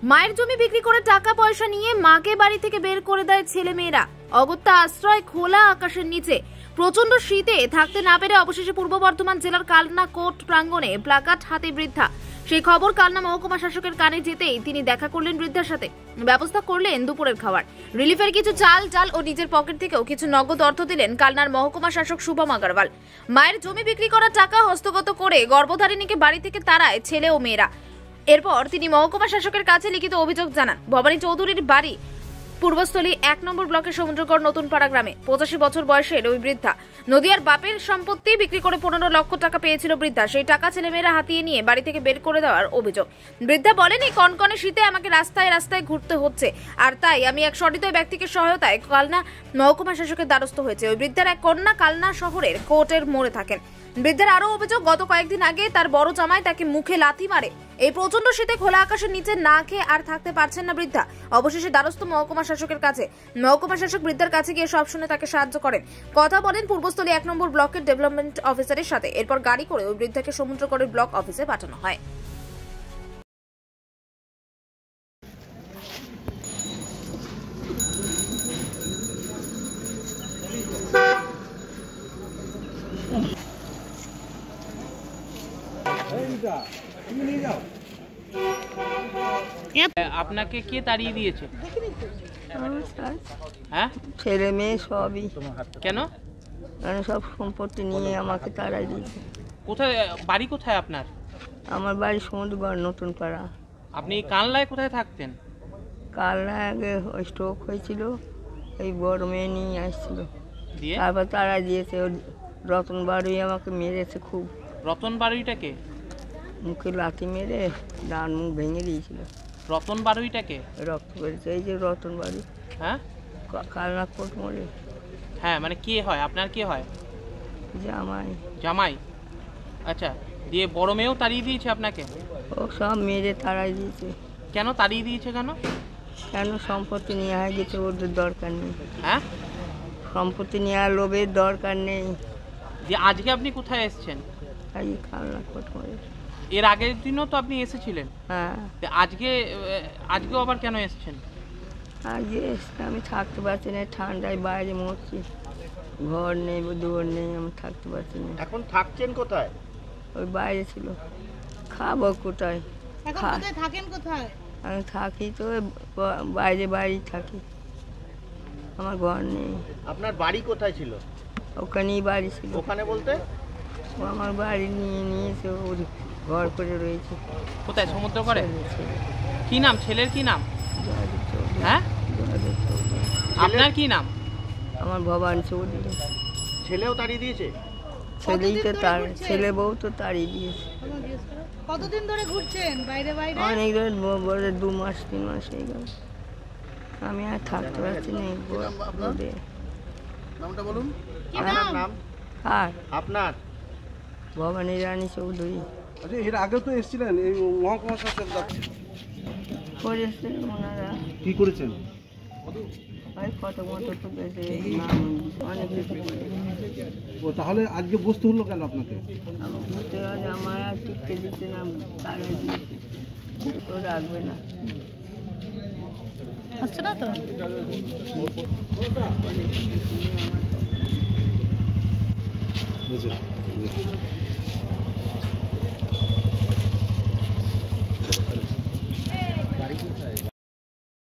মায়ের জমি বিক্রি করে টাকা পয়সা নিয়ে মাকে বাড়ি থেকে বের করে দেয় ছেলেমেয়েরা। অগত্যা আশ্রয় খোলা আকাশের নিচে। প্রচন্ড শীতে থাকতে না পেরে অবশেষে পূর্ব বর্ধমান জেলার কালনা কোর্ট প্রাঙ্গণে প্লাকার্ড হাতে বৃদ্ধা। সেই খবর কালনা মহকুমা শাসকের কানে যেতেই তিনি দেখা করলেন বৃদ্ধার সাথে, ব্যবস্থা করলেন দুপুরের খাবার, রিলিফের কিছু চাল ডাল ও নিজের পকেট থেকেও কিছু নগদ অর্থ দিলেন কালনার মহকুমা শাসক শুভম আগরওয়াল। মায়ের জমি বিক্রি করা টাকা হস্তগত করে গর্ভধারিণীকে বাড়ি থেকে তাড়ায় ছেলে ও মেয়েরা। এরপর তিনি মহকুমা শাসকের কাছে লিখিত অভিযোগ জানান। ভবানী চৌধুরীর বাড়ি পূর্বস্থলী 1 নম্বর ব্লকের সমুদ্রগড় নতুনপাড়া গ্রামে। 85 বছর বয়সের ওই বৃদ্ধা নদিয়ার বাপের সম্পত্তি বিক্রি করে 15 লক্ষ টাকা পেয়েছিল বৃদ্ধা। সেই টাকা ছেলেমেয়েরা হাতিয়ে নিয়ে বাড়ি থেকে বের করে দেওয়ার অভিযোগ। বৃদ্ধা বলেন, এই কনকনে শীতে আমাকে রাস্তায় রাস্তায় ঘুরতে হচ্ছে, আর তাই আমি এক সহৃদয় ব্যক্তিকে সহায়তায় কালনা মহকুমা শাসকের দ্বারস্থ হয়েছে। ওই বৃদ্ধার এক কন্যা কালনা শহরের কোর্টের মোড়ে থাকেন। বৃদ্ধার আরো অভিযোগ, গত কয়েকদিন আগে তার বড় জামাই তাকে মুখে লাথি মারে। এই প্রচন্ড শীতে খোলা আকাশের নিচে না খেয়ে আর থাকতে পারছেন না বৃদ্ধা। অবশেষে দ্বারস্থ মহকুমা শাসকের কাছে। মহকুমা শাসক বৃদ্ধার কাছে গিয়ে সব শুনে তাকে সাহায্য করেন, কথা বলেন পূর্বস্থলী 1 নম্বর ব্লকের ডেভেলপমেন্ট অফিসারের সাথে। এরপর গাড়ি করে ওই বৃদ্ধাকে সমুদ্রগড়ের ব্লক অফিসে পাঠানো হয়। আপনাকে কে তাড়িয়ে দিয়েছে? হ্যাঁ, ছেলে মেয়ে সবই। কেন? সব সম্পত্তি নিয়ে আমাকে তাড়াই দিয়েছে। কোথায় বাড়ি? কোথায় আপনার? আমার বাড়ি সমুদ্রগড় নতুন পাড়া। আপনি কানলায় কোথায় থাকতেন? কালনা আগে ওই স্ট্রোক হয়েছিল, এই বড় মেয়ে নিয়ে আসছিল, দিয়ে তারপর তাড়াই দিয়েছে। রতন বাড়ি আমাকে মেরেছে খুব। রতন বাড়িটাকে? মুখে লাথি মেরে ডান মুখ ভেঙে দিয়েছিল। রতন বাড়িটাকে? রক্ত বেরিয়েছে, এই যে রতন বাড়ি। হ্যাঁ, কালনা কোর্ট মোড়ে। হ্যাঁ, মানে কে হয় আপনার? কে হয়? জামাই। জামাই? আচ্ছা, দিয়ে বড় মেয়েও তাড়িয়ে দিয়েছে আপনাকে? ও সব মেরে তাড়াই দিয়েছে। কেন তাড়িয়ে দিয়েছে? কেন? কেন? সম্পত্তি নিয়ে হয়ে গেছে, ওদের দরকার নেই। হ্যাঁ, সম্পত্তি নেওয়ার লোভের দরকার নেই। দিয়ে আজকে আপনি কোথায় এসেছেন? এই কালনা কোর্ট মোড়ে। এর আগের দিনও তো আপনি এসেছিলেন। হ্যাঁ, আজকেও আবার কেন এসেছেন? আজকে আমি থাকতে পারছি না, ঠান্ডায় বাইরে মরছি, ঘর নেই দুয়ার নেই, আমি থাকতে পারছি না। এখন থাকছেন কোথায়? ওই বাইরে ছিল। খাবো কোথায়? থাকেন কোথায়? আমি থাকি তো বাইরে বাড়ি থাকি, আমার ঘর নেই। আপনার বাড়ি কোথায় ছিল? ওখানেই বাড়ি ছিল। ওখানে বলতে? ও আমার বাড়ি নিয়ে নিয়েছে, ওর ঘর করে রয়েছে। কোথায়? সমুদ্র করে? কি নাম ছেলের? কি নাম? হ্যাঁ, আপনার কি নাম? আমার ভবানী চৌধুরী। ছেলেও তাড়িয়ে দিয়েছে? ছেলেই তো তার ছেলে বউ তো তাড়িয়ে দিয়েছে। কতদিন ধরে ঘুরছেন বাইরে বাইরে? অনেক ধরে বলে 2 মাস 3 মাস হয়ে গেল। আমি আর থাকতে পারছি না। নামটা বলুন। আপনার নাম? আর আপনার? ভবানী রানী চৌধুরী। আচ্ছা, এর আগে তো এসেছিলেন এই মহকুমা শাসক দপ্তরে? করেছেন ওনারা। কি করেছেন? ওই কত মতো তুলেছে, অনেক কিছু করেছে। ও তাহলে আজকে বসতে হলো কেন আপনাকে? আমার ঘুরতে হবে, আমার আর টিকতে দিচ্ছে না, তাড়াই দিয়েছে। তো রাখবে না। আসছে না তো? বুঝেছি।